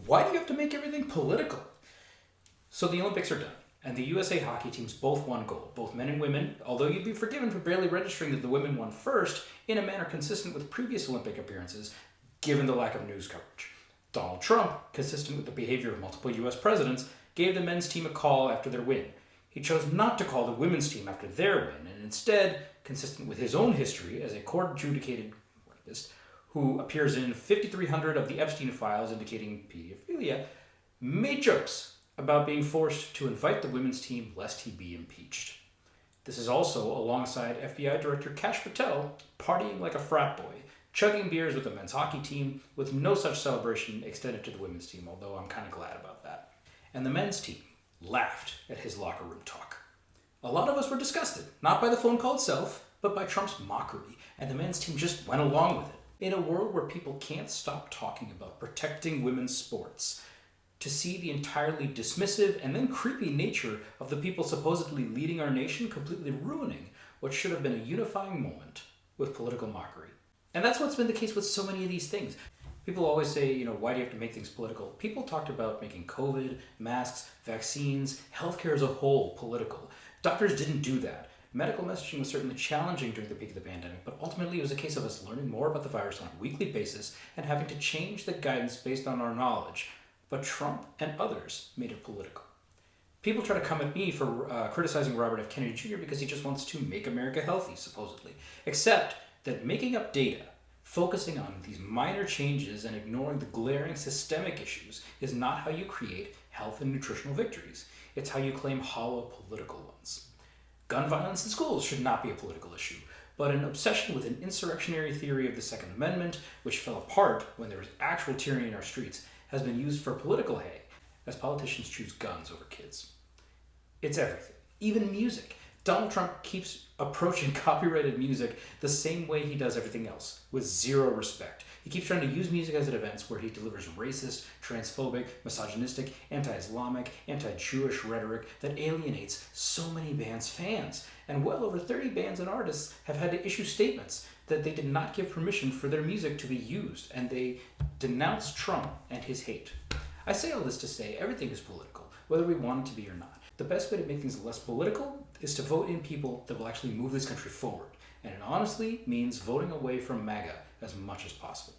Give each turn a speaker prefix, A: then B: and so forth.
A: Why do you have to make everything political? So the Olympics are done, and the USA hockey teams both won gold, both men and women, although you'd be forgiven for barely registering that the women won first in a manner consistent with previous Olympic appearances, given the lack of news coverage. Donald Trump, consistent with the behavior of multiple US presidents, gave the men's team a call after their win. He chose not to call the women's team after their win, and instead, consistent with his own history as a court-adjudicated rapist, who appears in 5,300 of the Epstein files indicating pedophilia, made jokes about being forced to invite the women's team lest he be impeached. This is also alongside FBI Director Kash Patel partying like a frat boy, chugging beers with the men's hockey team, with no such celebration extended to the women's team, although I'm kind of glad about that. And the men's team laughed at his locker room talk. A lot of us were disgusted, not by the phone call itself, but by Trump's mockery, and the men's team just went along with it. In a world where people can't stop talking about protecting women's sports, to see the entirely dismissive and then creepy nature of the people supposedly leading our nation completely ruining what should have been a unifying moment with political mockery. And that's what's been the case with so many of these things. People always say, why do you have to make things political? People talked about making COVID, masks, vaccines, healthcare as a whole political. Doctors didn't do that. Medical messaging was certainly challenging during the peak of the pandemic, but ultimately it was a case of us learning more about the virus on a weekly basis and having to change the guidance based on our knowledge. But Trump and others made it political. People try to come at me for criticizing Robert F. Kennedy Jr. because he just wants to make America healthy, supposedly. Except that making up data, focusing on these minor changes and ignoring the glaring systemic issues is not how you create health and nutritional victories. It's how you claim hollow political ones. Gun violence in schools should not be a political issue, but an obsession with an insurrectionary theory of the Second Amendment, which fell apart when there was actual tyranny in our streets, has been used for political hay, as politicians choose guns over kids. It's everything, even music. Donald Trump keeps approaching copyrighted music the same way he does everything else, with zero respect. He keeps trying to use music as at events where he delivers racist, transphobic, misogynistic, anti-Islamic, anti-Jewish rhetoric that alienates so many bands' fans. And well over 30 bands and artists have had to issue statements that they did not give permission for their music to be used, and they denounce Trump and his hate. I say all this to say everything is political, whether we want it to be or not. The best way to make things less political is to vote in people that will actually move this country forward. And it honestly means voting away from MAGA as much as possible.